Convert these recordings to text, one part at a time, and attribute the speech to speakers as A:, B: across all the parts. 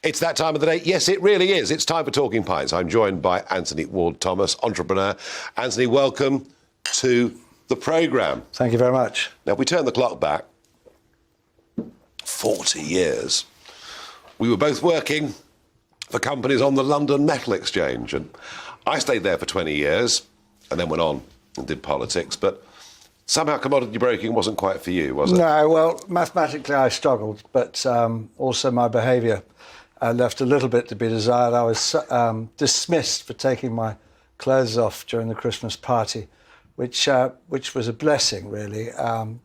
A: It's that time of the day. Yes, it really is. It's time for Talking Pints. I'm joined by Anthony Ward-Thomas, entrepreneur. Anthony, welcome to the programme.
B: Thank you very much.
A: Now, if we turn the clock back 40 years, we were both working for companies on the London Metal Exchange, and I stayed there for 20 years and then went on and did politics, but somehow commodity broking wasn't quite for you, was it?
B: No, well, mathematically I struggled, but also my behaviour left a little bit to be desired. I was dismissed for taking my clothes off during the Christmas party, which was a blessing, really,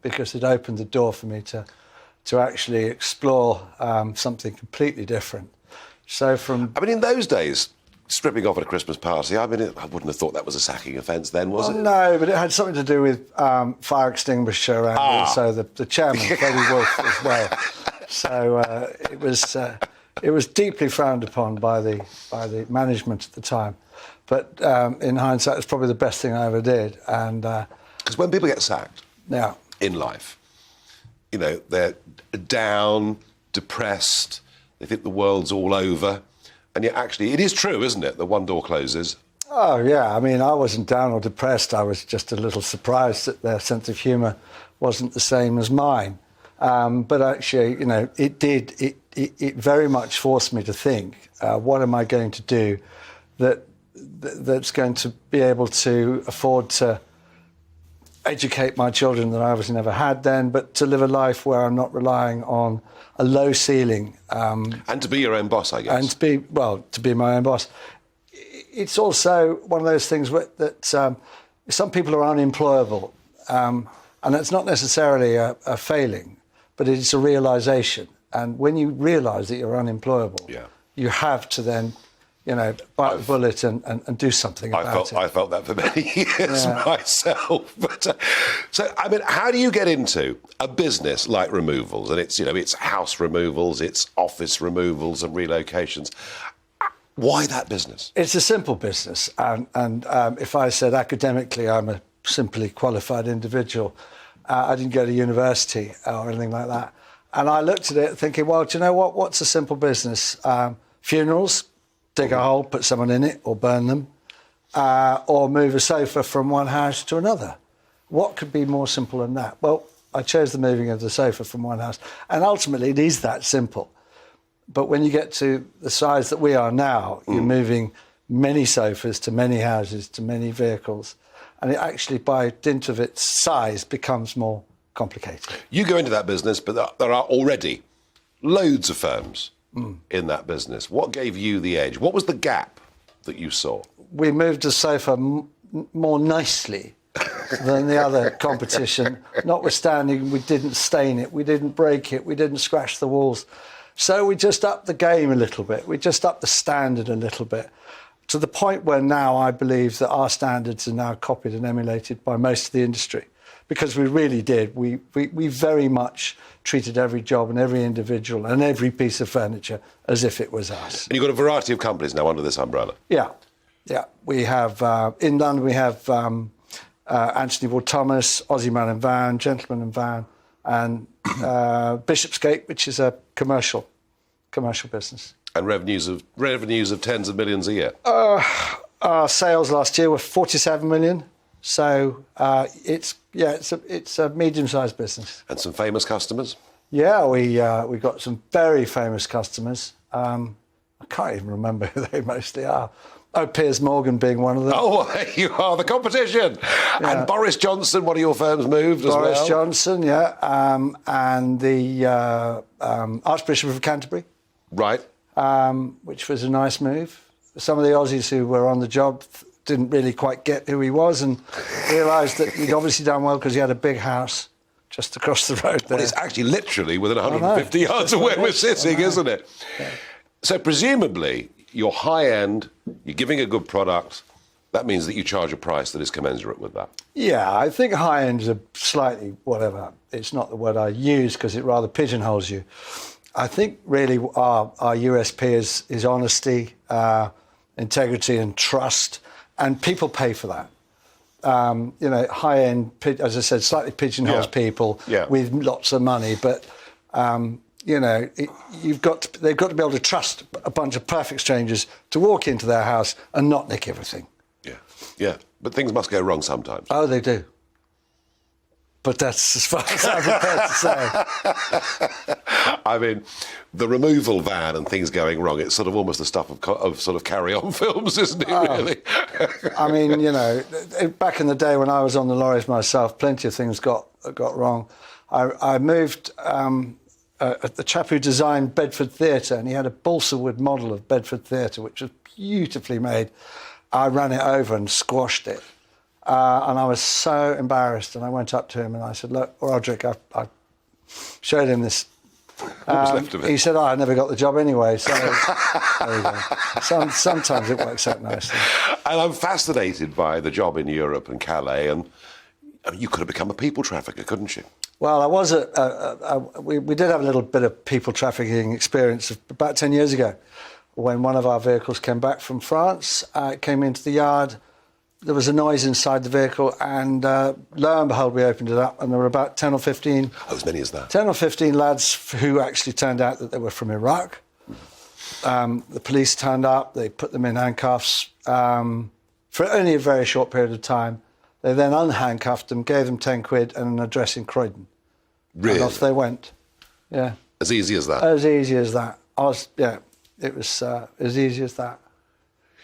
B: because it opened the door for me to actually explore something completely different. So in
A: those days, stripping off at a Christmas party, I wouldn't have thought that was a sacking offence then, was it?
B: No, but it had something to do with fire extinguisher and also the chairman, Freddie Wolf, as well. So it was deeply frowned upon by the management at the time. But in hindsight, it's probably the best thing I ever did. And
A: because when people get sacked in life, you know, they're down, depressed, they think the world's all over. And yet, actually, it is true, isn't it, that one door closes?
B: Oh, yeah. I mean, I wasn't down or depressed. I was just a little surprised that their sense of humour wasn't the same as mine. But actually, you know, it very much forced me to think, what am I going to do that's going to be able to afford to educate my children that I obviously never had then, but to live a life where I'm not relying on a low ceiling.
A: And to be your own boss, I guess.
B: And to be my own boss. It's also one of those things that some people are unemployable, and it's not necessarily a failing, but it's a realisation. And when you realise that you're unemployable, you have to then, you know, bite the bullet and do something about it.
A: I felt that for many years myself. But so, I mean, how do you get into a business like removals? And it's, you know, it's house removals, it's office removals and relocations. Why that business?
B: It's a simple business. And if I said academically I'm a simply qualified individual, I didn't go to university or anything like that. And I looked at it thinking, well, do you know what? What's a simple business? Funerals. Dig a hole, put someone in it, or burn them, or move a sofa from one house to another. What could be more simple than that? Well, I chose the moving of the sofa from one house, and ultimately it is that simple. But when you get to the size that we are now, you're moving many sofas to many houses, to many vehicles, and it actually, by dint of its size, becomes more complicated.
A: You go into that business, but there are already loads of firms in that business. What gave you the edge? What was the gap that you saw?
B: We moved a sofa more nicely than the other competition, notwithstanding we didn't stain it, we didn't break it, we didn't scratch the walls. So we just upped the game a little bit. We just upped the standard a little bit, to the point where now I believe that our standards are now copied and emulated by most of the industry. Because we really did. We very much treated every job and every individual and every piece of furniture as if it was us.
A: And you've got a variety of companies now under this umbrella. Yeah.
B: We have, in London, we have Anthony Ward-Thomas, Aussie Man and Van, Gentleman and Van, and Bishopsgate, which is a commercial business. And
A: revenues of tens of millions a year?
B: Our sales last year were 47 million. So it's a medium-sized business.
A: And some famous customers?
B: Yeah, we got some very famous customers. I can't even remember who they mostly are. Oh, Piers Morgan being one of them.
A: Oh, there you are, the competition. Yeah. And Boris Johnson, one of your firms moved as well.
B: Boris Johnson, and the Archbishop of Canterbury.
A: Right.
B: Which was a nice move. Some of the Aussies who were on the job didn't really quite get who he was and realised that he'd obviously done well because he had a big house just across the road there.
A: Well, it's actually literally within 150 yards of where we're sitting, isn't it? Yeah. So presumably, you're high-end, you're giving a good product, that means that you charge a price that is commensurate with that.
B: Yeah, I think high-end is a slightly, whatever, it's not the word I use because it rather pigeonholes you. I think really our USP is honesty, integrity and trust. And people pay for that. You know, high-end, as I said, slightly pigeonholes people with lots of money. But they've got to be able to trust a bunch of perfect strangers to walk into their house and not nick everything.
A: Yeah. But things must go wrong sometimes.
B: Oh, they do. But that's as far as I'm prepared to say.
A: I mean, the removal van and things going wrong, it's sort of almost the stuff of sort of carry-on films, isn't it, really?
B: I mean, back in the day when I was on the lorries myself, plenty of things got wrong. I moved the chap who designed Bedford Theatre, and he had a balsa wood model of Bedford Theatre, which was beautifully made. I ran it over and squashed it. And I was so embarrassed, and I went up to him and I said, "Look, Roderick," I showed him this.
A: What was left of it?
B: He said, "I never got the job anyway." So there you go. Sometimes it works out nicely.
A: And I'm fascinated by the job in Europe and Calais, and I mean, you could have become a people trafficker, couldn't you?
B: Well, I was we did have a little bit of people trafficking experience about 10 years ago, when one of our vehicles came back from France. It came into the yard. There was a noise inside the vehicle, and lo and behold, we opened it up, and there were about 10 or 15...
A: Oh, as many as that?
B: 10 or 15 lads who actually turned out that they were from Iraq. The police turned up, they put them in handcuffs for only a very short period of time. They then unhandcuffed them, gave them 10 quid and an address in Croydon.
A: Really?
B: And off they went. Yeah.
A: As easy as that?
B: As easy as that. It was as easy as that.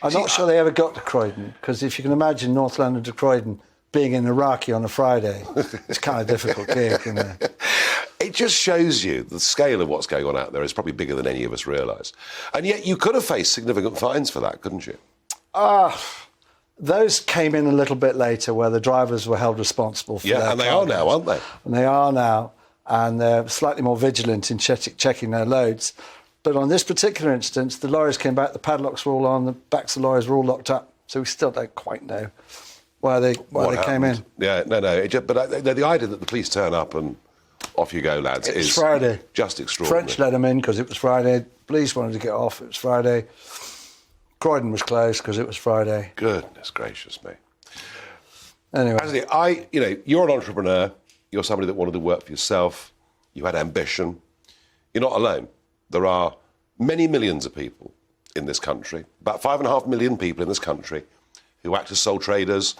B: I'm not sure they ever got to Croydon, because if you can imagine North London to Croydon being in Iraqi on a Friday, it's kind of difficult gig, isn't it?
A: It just shows you the scale of what's going on out there is probably bigger than any of us realise. And yet you could have faced significant fines for that, couldn't you?
B: Those came in a little bit later, where the drivers were held responsible for their
A: and they are now, aren't they?
B: And they are now, and they're slightly more vigilant in checking their loads. But on this particular instance, the lorries came back, the padlocks were all on, the backs of the lorries were all locked up, so we still don't quite know why they came in.
A: Yeah, no. But the idea that the police turn up and off you go, lads, is
B: Friday.
A: Just extraordinary.
B: French let them in because it was Friday. Police wanted to get off, it was Friday. Croydon was closed because it was Friday.
A: Goodness gracious me.
B: Anyway.
A: Anthony, you're an entrepreneur. You're somebody that wanted to work for yourself. You had ambition. You're not alone. There are many millions of people in this country, about 5.5 million people in this country, who act as sole traders,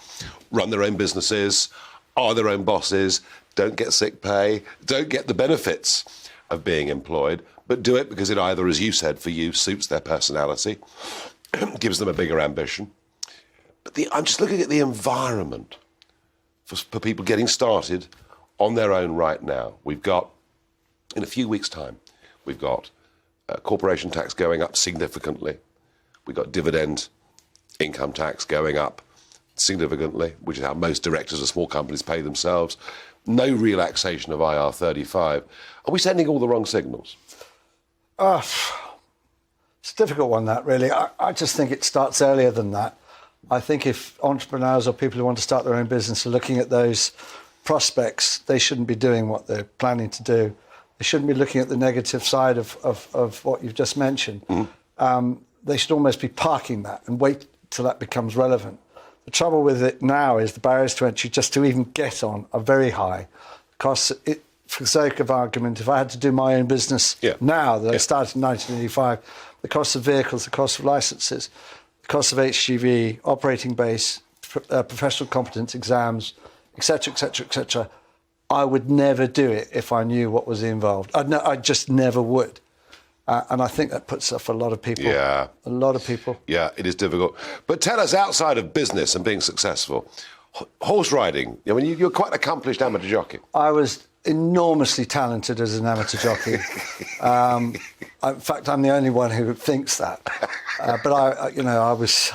A: run their own businesses, are their own bosses, don't get sick pay, don't get the benefits of being employed, but do it because it either, as you said, for you, suits their personality, gives them a bigger ambition. But I'm just looking at the environment for people getting started on their own right now. We've got, in a few weeks' time, we've got corporation tax going up significantly. We've got dividend income tax going up significantly, which is how most directors of small companies pay themselves. No relaxation of IR35. Are we sending all the wrong signals?
B: It's a difficult one, that, really. I just think it starts earlier than that. I think if entrepreneurs or people who want to start their own business are looking at those prospects, they shouldn't be doing what they're planning to do. They shouldn't be looking at the negative side of what you've just mentioned. Mm-hmm. They should almost be parking that and wait till that becomes relevant. The trouble with it now is the barriers to entry just to even get on are very high. Because for the sake of argument, if I had to do my own business now that I started in 1985, the cost of vehicles, the cost of licences, the cost of HGV, operating base, professional competence exams, etc., etc., etc., I would never do it if I knew what was involved. I just never would. And I think that puts off a lot of people.
A: Yeah.
B: A lot of people.
A: Yeah, it is difficult. But tell us, outside of business and being successful, horse riding, I mean, you're quite an accomplished amateur jockey.
B: I was enormously talented as an amateur jockey. In fact, I'm the only one who thinks that. But I was...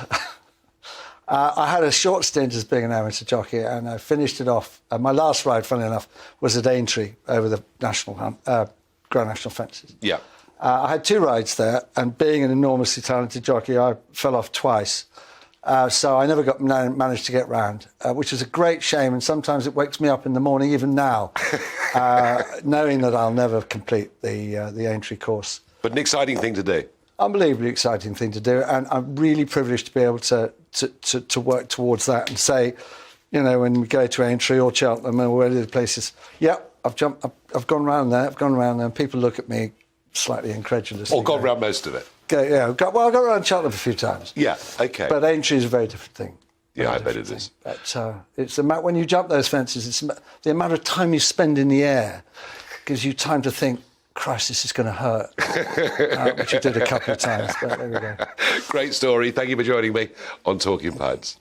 B: I had a short stint as being an amateur jockey, and I finished it off. My last ride, funnily enough, was at Aintree over the Grand National Fences.
A: Yeah.
B: I had 2 rides there, and being an enormously talented jockey, I fell off twice. So I never managed to get round, which is a great shame, and sometimes it wakes me up in the morning, even now, knowing that I'll never complete the Aintree course.
A: But an exciting thing to do.
B: Unbelievably exciting thing to do, and I'm really privileged to be able to work towards that and say, when we go to Aintree or Cheltenham or any of the places, I've gone round there, and people look at me slightly incredulously.
A: Or gone round most of it.
B: I got around Cheltenham a few times.
A: Yeah, okay.
B: But Aintree is a very different thing.
A: Yeah, I bet it is.
B: But it's when you jump those fences, it's the amount of time you spend in the air gives you time to think, Christ, this is going to hurt, which I did a couple of times, but there we go.
A: Great story. Thank you for joining me on Talking Pints.